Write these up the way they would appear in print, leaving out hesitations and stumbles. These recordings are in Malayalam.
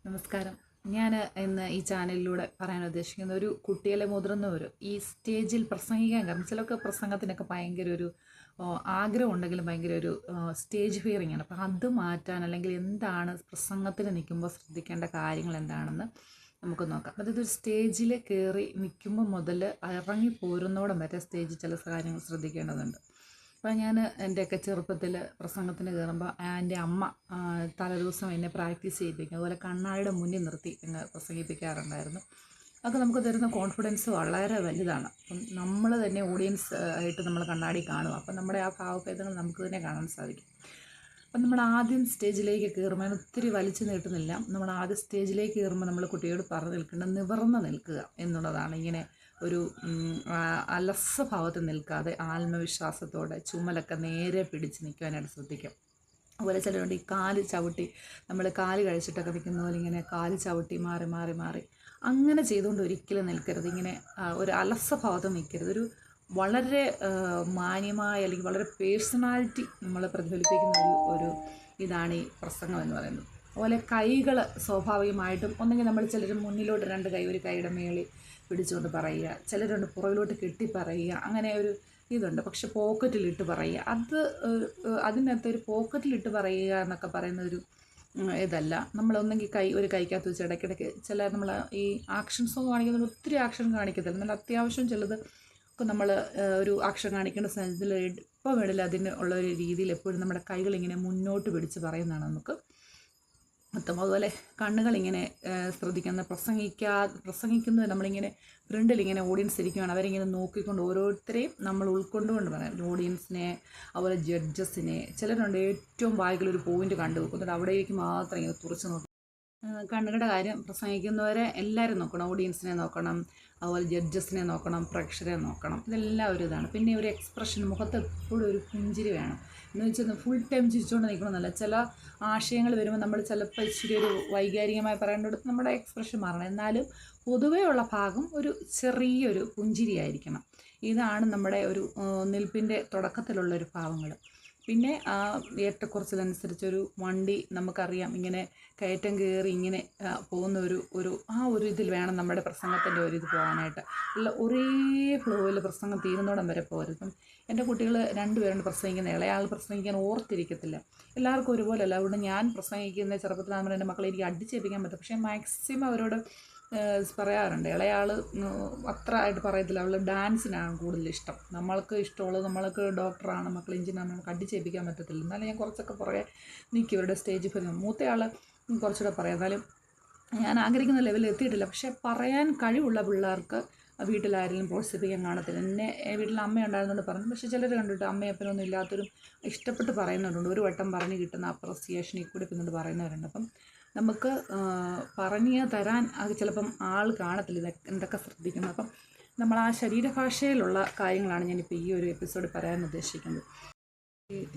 നമസ്കാരം. ഞാൻ ഇന്ന് ഈ ചാനലിലൂടെ പറയാൻ ഉദ്ദേശിക്കുന്ന ഒരു കുട്ടികളെ മുതിർന്നവർ ഈ സ്റ്റേജിൽ പ്രസംഗിക്കാൻ കാരണം ചിലർക്ക് പ്രസംഗത്തിനൊക്കെ ഭയങ്കര ഒരു ആഗ്രഹം ഉണ്ടെങ്കിലും ഭയങ്കര ഒരു സ്റ്റേജ് ഫിയറിംഗ് ആണ്. അപ്പോൾ അത് മാറ്റാൻ അല്ലെങ്കിൽ എന്താണ് പ്രസംഗത്തിന് നിൽക്കുമ്പോൾ ശ്രദ്ധിക്കേണ്ട കാര്യങ്ങൾ എന്താണെന്ന് നമുക്ക് നോക്കാം. അതായത് ഒരു സ്റ്റേജിൽ കയറി നിൽക്കുമ്പോൾ മുതൽ ഇറങ്ങി പോരുന്നോടം വരെ സ്റ്റേജിൽ ചില കാര്യങ്ങൾ ശ്രദ്ധിക്കേണ്ടതുണ്ട്. അപ്പോൾ ഞാൻ എൻ്റെയൊക്കെ ചെറുപ്പത്തിൽ പ്രസംഗത്തിന് കയറുമ്പോൾ എൻ്റെ അമ്മ തലേദിവസം എന്നെ പ്രാക്ടീസ് ചെയ്യിപ്പിക്കും. അതുപോലെ കണ്ണാടിയുടെ മുന്നിൽ നിർത്തി എന്നെ പ്രസംഗിപ്പിക്കാറുണ്ടായിരുന്നു. അതൊക്കെ നമുക്ക് തരുന്ന കോൺഫിഡൻസ് വളരെ വലുതാണ്. അപ്പം നമ്മൾ തന്നെ ഓഡിയൻസ് ആയിട്ട് നമ്മൾ കണ്ണാടി കാണുക. അപ്പം നമ്മുടെ ആ ഭാവഭേദങ്ങൾ നമുക്ക് തന്നെ കാണാൻ സാധിക്കും. അപ്പം നമ്മൾ ആദ്യം സ്റ്റേജിലേക്ക് കയറുമ്പോൾ ഒത്തിരി വലിച്ചു നീട്ടുന്നില്ല. നമ്മൾ ആദ്യം സ്റ്റേജിലേക്ക് കയറുമ്പോൾ നമ്മൾ കുട്ടിയോട് പറഞ്ഞു നിൽക്കേണ്ടത് നിവർന്ന് നിൽക്കുക എന്നുള്ളതാണ്. ഇങ്ങനെ ഒരു അലസഭാവത്തിൽ നിൽക്കാതെ ആത്മവിശ്വാസത്തോടെ ചുമലൊക്കെ നേരെ പിടിച്ച് നിൽക്കുവാനായിട്ട് ശ്രദ്ധിക്കാം. അതുപോലെ ചിലരുണ്ട് ഈ കാല് ചവിട്ടി നമ്മൾ കാല് കഴിച്ചിട്ടൊക്കെ നിൽക്കുന്ന പോലെ ഇങ്ങനെ കാല് ചവിട്ടി മാറി മാറി മാറി അങ്ങനെ ചെയ്തുകൊണ്ട് ഒരിക്കലും നിൽക്കരുത്. ഇങ്ങനെ ഒരു അലസഭാവത്തിൽ നിൽക്കരുത്. ഒരു വളരെ മാന്യമായ അല്ലെങ്കിൽ വളരെ പേഴ്സണാലിറ്റി നമ്മൾ പ്രതിഫലിപ്പിക്കുന്ന ഒരു ഇതാണ് ഈ പ്രസംഗം എന്ന് പറയുന്നത്. അതുപോലെ കൈകൾ സ്വാഭാവികമായിട്ടും ഒന്നെങ്കിൽ നമ്മൾ ചിലർ മുന്നിലോട്ട് രണ്ട് കൈ ഒരു കൈയുടെ മേളിൽ പിടിച്ചുകൊണ്ട് പറയുക, ചിലരുണ്ട് പുറകിലോട്ട് കെട്ടി പറയുക, അങ്ങനെ ഒരു ഇതുണ്ട്. പക്ഷെ പോക്കറ്റിലിട്ട് പറയുക, അതിനകത്ത് ഒരു പോക്കറ്റിലിട്ട് പറയുക എന്നൊക്കെ പറയുന്ന ഒരു ഇതല്ല. നമ്മളൊന്നെങ്കിൽ ഒരു കൈക്കകത്ത് വെച്ച് ഇടയ്ക്കിടയ്ക്ക് ചില നമ്മൾ ഈ ആക്ഷൻസ് ഒന്നും കാണിക്കുന്നത് ഒത്തിരി ആക്ഷൻ കാണിക്കത്തില്ല. എന്നാൽ അത്യാവശ്യം ചിലത് ഒക്കെ നമ്മൾ ഒരു ആക്ഷൻ കാണിക്കേണ്ട സാഹചര്യത്തിൽ എപ്പോൾ വേണമെങ്കിലും അതിന് ഉള്ള ഒരു രീതിയിൽ എപ്പോഴും നമ്മുടെ കൈകളിങ്ങനെ മുന്നോട്ട് പിടിച്ച് പറയുന്നതാണ് നമുക്ക് മൊത്തം. അതുപോലെ കണ്ണുകളിങ്ങനെ ശ്രദ്ധിക്കുന്ന പ്രസംഗിക്കുന്നത് നമ്മളിങ്ങനെ ഫ്രണ്ടിലിങ്ങനെ ഓഡിയൻസ് ഇരിക്കുകയാണ്, അവരിങ്ങനെ നോക്കിക്കൊണ്ട് ഓരോരുത്തരെയും നമ്മൾ ഉൾക്കൊണ്ടുകൊണ്ട് പറയാം. ഓഡിയൻസിനെ, അതുപോലെ ജഡ്ജസിനെ. ചിലരുണ്ട് ഏറ്റവും ബാക്കിലൊരു പോയിന്റ് കണ്ടു വെക്കുന്നുണ്ട്, അവിടേക്ക് മാത്രം ഇങ്ങനെ തുറച്ച് നോക്കും. കണ്ണുകളുടെ കാര്യം പ്രസംഗിക്കുന്നവരെ എല്ലാവരും നോക്കണം. ഓഡിയൻസിനെ നോക്കണം, അതുപോലെ ജഡ്ജസിനെ നോക്കണം, പ്രേക്ഷകരെ നോക്കണം. ഇതെല്ലാം ഒരു ഇതാണ്. പിന്നെ ഒരു എക്സ്പ്രഷൻ, മുഖത്ത് എപ്പോഴും ഒരു പുഞ്ചിരി വേണം. എന്ന് വെച്ചാൽ ഫുൾ ടൈം ചിരിച്ചുകൊണ്ട് നിൽക്കണമെന്നല്ല. ചില ആശയങ്ങൾ വരുമ്പോൾ നമ്മൾ ചിലപ്പോൾ ഇച്ചിരി ഒരു വൈകാരികമായി പറയേണ്ടടുത്ത് നമ്മുടെ എക്സ്പ്രഷൻ മാറണം. എന്നാലും പൊതുവേ ഉള്ള ഭാഗം ഒരു ചെറിയൊരു പുഞ്ചിരിയായിരിക്കണം. ഇതാണ് നമ്മുടെ ഒരു നിൽപ്പിൻ്റെ തുടക്കത്തിലുള്ളൊരു ഭാവങ്ങൾ. പിന്നെ ഏറ്റക്കുറച്ചിലനുസരിച്ചൊരു വണ്ടി നമുക്കറിയാം, ഇങ്ങനെ കയറ്റം കയറി ഇങ്ങനെ പോകുന്ന ഒരു ഇതിൽ വേണം നമ്മുടെ പ്രസംഗത്തിൻ്റെ ഒരു ഇത് പോകാനായിട്ട്. അല്ല ഒരേ ഫ്ലോയിൽ പ്രസംഗം തീരുന്നോടം വരെ പോകരുത്. ഇപ്പം എൻ്റെ കുട്ടികൾ 2 പേരുണ്ട് പ്രസംഗിക്കുന്നത്. ഇളയാൾ പ്രസംഗിക്കാൻ ഓർത്തിരിക്കത്തില്ല. എല്ലാവർക്കും ഒരുപോലെയല്ല. അതുകൊണ്ട് ഞാൻ പ്രസംഗിക്കുന്ന ചെറുപ്പത്തിലാകുമ്പോൾ എൻ്റെ മക്കളെ എനിക്ക് അടിച്ചേൽപ്പിക്കാൻ പറ്റും. പക്ഷേ മാക്സിമം അവരോട് പറയാറുണ്ട്. ഇളയാൾ അത്ര ആയിട്ട് പറയത്തില്ല, അവൾ ഡാൻസിനാണ് കൂടുതൽ ഇഷ്ടം. നമ്മൾക്ക് ഇഷ്ടമുള്ളത്, നമ്മൾക്ക് ഡോക്ടറാണ്, മക്കൾ എഞ്ചിനീയറാണ്, നമുക്ക് അടിച്ചേൽപ്പിക്കാൻ പറ്റത്തില്ല. എന്നാലും ഞാൻ കുറച്ചൊക്കെ പുറകെ നിൽക്കും ഇവരുടെ സ്റ്റേജിൽ പോയി. മൂത്തയാൾ കുറച്ചുകൂടെ പറയാം. എന്നാലും ഞാൻ ആഗ്രഹിക്കുന്ന ലെവലിൽ എത്തിയിട്ടില്ല. പക്ഷേ പറയാൻ കഴിവുള്ള പിള്ളേർക്ക് വീട്ടിലാരെങ്കിലും പ്രോത്സാഹിപ്പിക്കാൻ കാണത്തില്ല. എന്നെ വീട്ടിൽ അമ്മയുണ്ടായിരുന്നുകൊണ്ട് പറഞ്ഞു. പക്ഷേ ചിലർ കണ്ടിട്ട് അമ്മയപ്പനൊന്നും ഇല്ലാത്തവരും ഇഷ്ടപ്പെട്ട് പറയുന്നവരുണ്ട്. ഒരു വട്ടം പറഞ്ഞ് കിട്ടുന്ന അപ്രസിയേഷനിൽ കൂടി പിന്നീട് പറയുന്നവരുണ്ട്. അപ്പം നമുക്ക് പറഞ്ഞു തരാൻ അത് ചിലപ്പം ആൾ കാണത്തില്ല, എന്തൊക്കെ ശ്രദ്ധിക്കുന്നു. അപ്പം നമ്മൾ ആ ശരീരഭാഷയിലുള്ള കാര്യങ്ങളാണ് ഞാനിപ്പോൾ ഈ ഒരു എപ്പിസോഡ് പറയാൻ ഉദ്ദേശിക്കുന്നത്.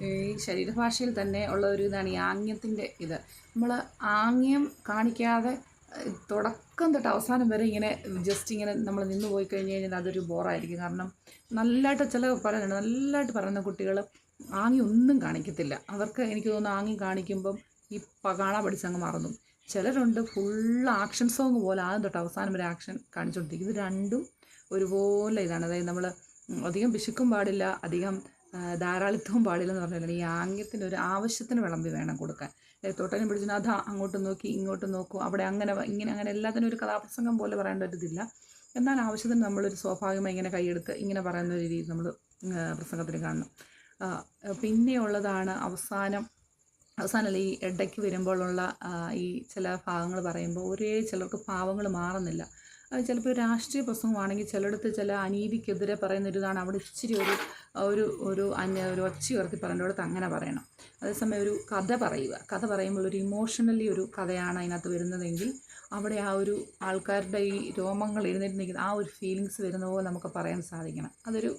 ഈ ശരീരഭാഷയിൽ തന്നെ ഉള്ള ഒരു ഇതാണ് ഈ ആംഗ്യത്തിൻ്റെ ഇത്. നമ്മൾ ആംഗ്യം കാണിക്കാതെ തുടക്കം തൊട്ട് അവസാനം വരെ ഇങ്ങനെ ജസ്റ്റ് ഇങ്ങനെ നമ്മൾ നിന്ന് പോയി കഴിഞ്ഞ് കഴിഞ്ഞാൽ അതൊരു ബോറായിരിക്കും. കാരണം നല്ലതായിട്ട് ചില പറയുന്നുണ്ട്, നല്ലതായിട്ട് പറയുന്ന കുട്ടികൾ ആംഗ്യം ഒന്നും കാണിക്കത്തില്ല. അവർക്ക് എനിക്ക് തോന്നുന്നു ആംഗ്യം കാണിക്കുമ്പം ഈ കാണാൻ പഠിച്ചങ്ങ് മറന്നു. ചിലരുണ്ട് ഫുൾ ആക്ഷൻ സോങ് പോലെ ആദ്യം തൊട്ട് അവസാനം വരെ ആക്ഷൻ കാണിച്ചുകൊണ്ടിരിക്കും. ഇത് രണ്ടും ഒരുപോലെ ഇതാണ്. അതായത് നമ്മൾ അധികം പിശുക്കും പാടില്ല, അധികം ധാരാളിത്തവും പാടില്ലെന്ന് പറഞ്ഞാൽ ഈ ആംഗ്യത്തിന് ഒരു ആവശ്യത്തിന് വിളമ്പി വേണം കൊടുക്കാൻ. തൊട്ടനും പിടിച്ചിട്ട് അതാ അങ്ങോട്ട് നോക്കി ഇങ്ങോട്ട് നോക്കും, അവിടെ അങ്ങനെ ഇങ്ങനെ അങ്ങനെ എല്ലാത്തിനും ഒരു കഥാപ്രസംഗം പോലെ പറയേണ്ട ഒരു ഇതില്ല. എന്നാൽ ആവശ്യത്തിന് നമ്മളൊരു സ്വാഭാവികമായി ഇങ്ങനെ കൈയെടുത്ത് ഇങ്ങനെ പറയുന്ന ഒരു രീതി നമ്മൾ പ്രസംഗത്തിന് കാണണം. പിന്നെയുള്ളതാണ് അവസാനമല്ല ഈ ഇടയ്ക്ക് വരുമ്പോഴുള്ള ഈ ചില ഭാഗങ്ങൾ പറയുമ്പോൾ ചിലർക്ക് ഭാവങ്ങൾ മാറുന്നില്ല. അത് ചിലപ്പോൾ രാഷ്ട്രീയ പ്രസംഗമാണെങ്കിൽ ചിലയിടത്ത് ചില അനീതിക്കെതിരെ പറയുന്നൊരിതാണ്. അവിടെ ഇച്ചിരി ഒരു ഒച്ച ഉയർത്തി പറയേണ്ടടുത്ത് അങ്ങനെ പറയണം. അതേസമയം ഒരു കഥ പറയുമ്പോൾ ഒരു ഇമോഷണലി ഒരു കഥയാണ് അതിനകത്ത് വരുന്നതെങ്കിൽ അവിടെ ആ ഒരു ആൾക്കാരുടെ ഈ രോമങ്ങൾ എഴുന്നേറ്റ് നിൽക്കുന്ന ആ ഒരു ഫീലിങ്സ് വരുന്ന പോലെ നമുക്ക് പറയാൻ സാധിക്കണം. ഒരു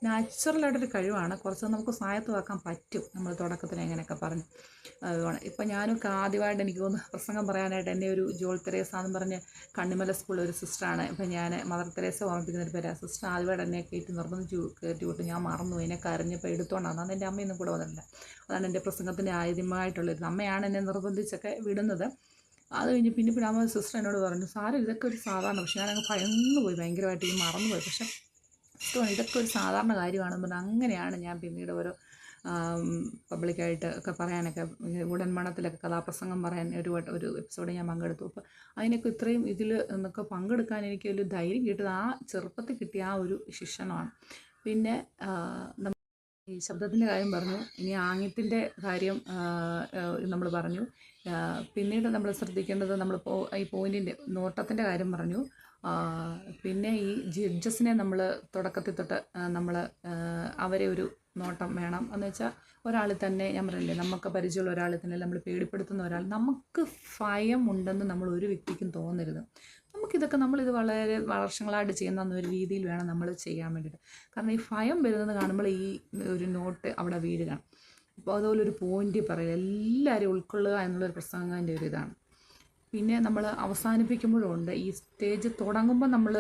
നാച്ചുറലായിട്ടൊരു കഴിവാണ്. കുറച്ച് നമുക്ക് സ്വായത്തമാക്കാൻ പറ്റും നമ്മൾ തുടക്കത്തിൽ എങ്ങനെയൊക്കെ പറഞ്ഞു. ഇപ്പം ഞാനൊക്കെ ആദ്യമായിട്ട് എനിക്ക് തോന്നുന്നു പ്രസംഗം പറയാനായിട്ട് എന്നെ ഒരു ജോൾ തെരേസ എന്ന് പറഞ്ഞ് കണ്ണിമല സ്കൂളിൽ ഒരു സിസ്റ്ററാണ്. ഇപ്പം ഞാൻ മദർ തെരേസ ഓർമ്മിപ്പിക്കുന്ന ഒരു പേര്. ആ സിസ്റ്റർ ആദ്യമായിട്ട് എന്നെ കയറ്റി കയറ്റി വിട്ടു. ഞാൻ മറന്നു, എന്നെ കരഞ്ഞപ്പോൾ എടുത്തോണ്ടാണ്. അന്ന് എൻ്റെ അമ്മയൊന്നും കൂടെ വന്നിട്ടില്ല. അതാണ് എൻ്റെ പ്രസംഗത്തിൻ്റെ ആദ്യമായിട്ടുള്ളത്. അമ്മയാണ് എന്നെ നിർബന്ധിച്ചൊക്കെ വിടുന്നത്. അത് കഴിഞ്ഞ് പിന്നെ അമ്മ സിസ്റ്റർ എന്നോട് പറഞ്ഞു, സാരം ഇതൊക്കെ ഒരു സാധാരണ, പക്ഷേ ഞാനങ്ങ് ഭയന്നു പോയി, ഭയങ്കരമായിട്ട് ഈ മറന്നുപോയി. പക്ഷേ സിസ്റ്റർ ഇതൊക്കെ ഒരു സാധാരണ കാര്യമാണെന്ന് പറഞ്ഞു. അങ്ങനെയാണ് ഞാൻ പിന്നീട് ഓരോ പബ്ലിക്കായിട്ട് ഒക്കെ പറയാനൊക്കെ, ഉടൻമണത്തിലൊക്കെ കഥാപ്രസംഗം പറയാൻ ഒരു എപ്പിസോഡ് ഞാൻ പങ്കെടുത്തു. അപ്പോൾ അതിനൊക്കെ ഇത്രയും ഇതിൽ നിന്നൊക്കെ പങ്കെടുക്കാൻ എനിക്ക് ഒരു ധൈര്യം കിട്ടിയത് ആ ചെറുപ്പത്തിൽ കിട്ടിയ ആ ഒരു ശിക്ഷണമാണ്. പിന്നെ ഈ ശബ്ദത്തിൻ്റെ കാര്യം പറഞ്ഞു, ഇനി ആംഗ്യത്തിൻ്റെ കാര്യം നമ്മൾ പറഞ്ഞു. പിന്നീട് നമ്മൾ ശ്രദ്ധിക്കേണ്ടത് ഈ പോയിൻറ്റിൻ്റെ നോട്ടത്തിൻ്റെ കാര്യം പറഞ്ഞു. പിന്നെ ഈ ജഡ്ജസിനെ നമ്മൾ തുടക്കത്തിൽ തൊട്ട് നമ്മൾ അവരെ ഒരു നോട്ടം വേണം. എന്ന് വെച്ചാൽ ഒരാൾ തന്നെ, ഞാൻ പറഞ്ഞില്ലേ, നമുക്ക് പരിചയമുള്ള ഒരാൾ തന്നെ നമ്മൾ പേടിപ്പെടുത്തുന്ന ഒരാൾ, നമുക്ക് ഭയം ഉണ്ടെന്ന് നമ്മൾ ഒരു വ്യക്തിക്കും തോന്നരുത്. നമുക്കിതൊക്കെ നമ്മളിത് വളരെ വർഷങ്ങളായിട്ട് ചെയ്യുന്ന ഒരു രീതിയിൽ വേണം നമ്മൾ ചെയ്യാൻ വേണ്ടിയിട്ട്. കാരണം ഈ ഭയം വരുന്നത് കാണുമ്പോൾ ഈ ഒരു നോട്ട് അവിടെ വീഴുകയാണ്. അപ്പോൾ അതുപോലെ ഒരു പോയിൻ്റ് പറയുക, എല്ലാവരും ഉൾക്കൊള്ളുക എന്നുള്ളൊരു പ്രസംഗത്തിൻ്റെ ഒരു ഇതാണ്. പിന്നെ നമ്മൾ അവസാനിപ്പിക്കുമ്പോഴുണ്ട്, ഈ സ്റ്റേജ് തുടങ്ങുമ്പോൾ നമ്മൾ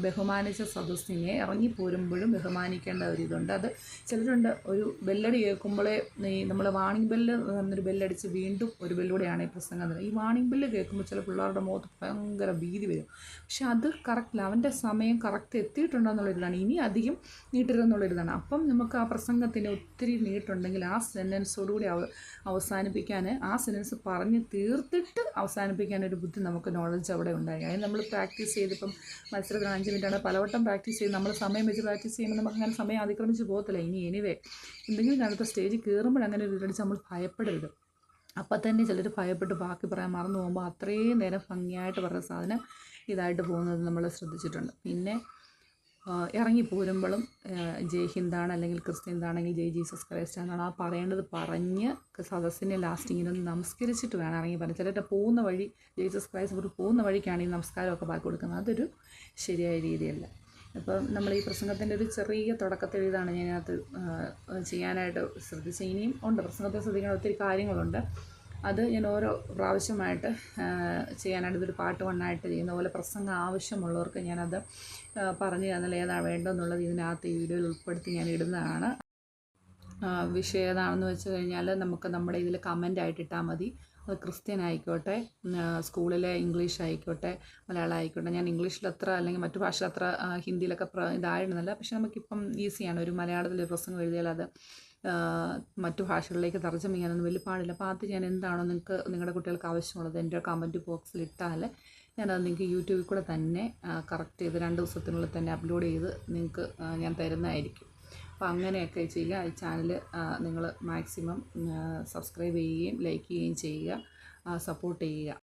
ബഹുമാനിച്ച സദസ്സിനെ ഇറങ്ങിപ്പോരുമ്പോഴും ബഹുമാനിക്കേണ്ട ഒരിതുണ്ട്. അത് ചിലരുണ്ട്, ഒരു ബെല്ലടി കേൾക്കുമ്പോഴേ ഈ നമ്മൾ വാണിംഗ് ബെല്ല് എന്നൊരു ബെല്ലടിച്ച് വീണ്ടും ഒരു ബെല്ലൂടെയാണ് ഈ പ്രസംഗം തരുന്നത്. ഈ വാണിംഗ് ബെല്ല് കേൾക്കുമ്പോൾ ചില പിള്ളേരുടെ മുഖത്ത് ഭയങ്കര ഭീതി വരും. പക്ഷെ അത് കറക്റ്റില്ല, അവൻ്റെ സമയം കറക്റ്റ് എത്തിയിട്ടുണ്ടോ എന്നുള്ളൊരിതാണ്, ഇനി അധികം നീട്ടരുതെന്നുള്ളൊരിതാണ്. അപ്പം നമുക്ക് ആ പ്രസംഗത്തിന് ഒത്തിരി നീട്ടുണ്ടെങ്കിൽ ആ സെൻറ്റൻസോടുകൂടി അവസാനിപ്പിക്കാൻ, ആ സെൻറ്റൻസ് പറഞ്ഞ് തീർത്തിട്ട് അവസാനിപ്പിക്കാൻ ഒരു ബുദ്ധി നമുക്ക് നോളജ് അവിടെ ഉണ്ടായി. അതിന് നമ്മൾ പ്രാക്ടീസ് ചെയ്തിപ്പം മത്സരത്തിന് 5 മിനിറ്റാണ് പലവട്ടം പ്രാക്ടീസ് ചെയ്ത് നമ്മൾ സമയം വെച്ച് പ്രാക്ടീസ് ചെയ്യുമ്പോൾ നമുക്ക് അങ്ങനെ സമയം അതിക്രമിച്ച് പോകത്തില്ല. എനിവേ എന്തെങ്കിലും കാലത്ത് സ്റ്റേജിൽ കയറുമ്പോൾ അങ്ങനെ ഒരു ഇതടിച്ച് നമ്മൾ ഭയപ്പെടരുത്. അപ്പം തന്നെ ചിലർ ഭയപ്പെട്ട് ബാക്കി പറയാൻ മറന്നു പോകുമ്പോൾ അത്രയും നേരം ഭംഗിയായിട്ട് പറഞ്ഞ സാധനം ഇതായിട്ട് പോകുന്നത് നമ്മൾ ശ്രദ്ധിച്ചിട്ടുണ്ട്. പിന്നെ ഇറങ്ങിപ്പോരുമ്പോഴും ജയ് ഹിന്ദാണ്, അല്ലെങ്കിൽ ക്രിസ്ത്യൻതാണെങ്കിൽ ജയ് ജീസസ് ക്രൈസ്റ്റ് എന്നാണ് ആ പറയേണ്ടത് പറഞ്ഞ് സദസ്സിനെ ലാസ്റ്റിങ്ങിനെ നമസ്കരിച്ചിട്ട് വേണം ഇറങ്ങി പറയാൻ. ചിലരുടെ പോകുന്ന വഴി ജീസസ് ക്രൈസ്റ്റ് പോകുന്ന വഴിക്കാണ് ഈ നമസ്കാരമൊക്കെ ബാക്കി കൊടുക്കുന്നത്. അതൊരു ശരിയായ രീതിയല്ല. അപ്പം നമ്മൾ ഈ പ്രസംഗത്തിൻ്റെ ഒരു ചെറിയ തുടക്കത്തിൽ ഇതാണ് ഞാനകത്ത് ചെയ്യാനായിട്ട് ശ്രദ്ധിച്ചത്. ഇനിയും ഉണ്ട്, പ്രസംഗത്തെ ശ്രദ്ധിക്കേണ്ട ഒത്തിരി കാര്യങ്ങളുണ്ട്. അത് ഞാൻ ഓരോ പ്രാവശ്യമായിട്ട് ചെയ്യാനായിട്ട്, ഇതൊരു പാർട്ട് 1 ആയിട്ട് ചെയ്യുന്ന പോലെ പ്രസംഗം ആവശ്യമുള്ളവർക്ക് ഞാനത് പറഞ്ഞു തന്നാൽ ഏതാണ് വേണ്ടതെന്നുള്ളത് ഇതിനകത്ത് ഈ വീഡിയോയിൽ ഉൾപ്പെടുത്തി ഞാൻ ഇടുന്നതാണ്. വിഷയം ഏതാണെന്ന് വെച്ച് കഴിഞ്ഞാൽ നമുക്ക് നമ്മുടെ ഇതിൽ കമൻ്റ് ആയിട്ട് ഇട്ടാൽ മതി. അത് ക്രിസ്ത്യൻ ആയിക്കോട്ടെ, സ്കൂളിലെ ഇംഗ്ലീഷ് ആയിക്കോട്ടെ, മലയാളം ആയിക്കോട്ടെ. ഞാൻ ഇംഗ്ലീഷിൽ അത്ര, അല്ലെങ്കിൽ മറ്റു ഭാഷ അത്ര, ഹിന്ദിയിലൊക്കെ ഇതായിരുന്നില്ല. പക്ഷെ നമുക്കിപ്പം ഈസിയാണ്. ഒരു മലയാളത്തിൽ പ്രസംഗം എഴുതിയാൽ അത് മറ്റു ഭാഷകളിലേക്ക് തർജ്ജമ ചെയ്യാനൊന്നും വലിയ പാടില്ല. അപ്പോൾ അത് ഞാൻ എന്താണോ നിങ്ങൾക്ക് നിങ്ങളുടെ കുട്ടികൾക്ക് ആവശ്യമുള്ളത് എൻ്റെ കമൻറ്റ് ബോക്സിൽ ഇട്ടാൽ ഞാനത് നിങ്ങൾക്ക് യൂട്യൂബിൽ കൂടെ തന്നെ കറക്റ്റ് ചെയ്ത് 2 ദിവസത്തിനുള്ളിൽ തന്നെ അപ്ലോഡ് ചെയ്ത് നിങ്ങൾക്ക് ഞാൻ തരുന്നതായിരിക്കും. അപ്പോൾ അങ്ങനെയൊക്കെ ചെയ്യുക. ഈ ചാനൽ നിങ്ങൾ മാക്സിമം സബ്സ്ക്രൈബ് ചെയ്യുകയും ലൈക്ക് ചെയ്യുകയും ചെയ്യുക, സപ്പോർട്ട് ചെയ്യുക.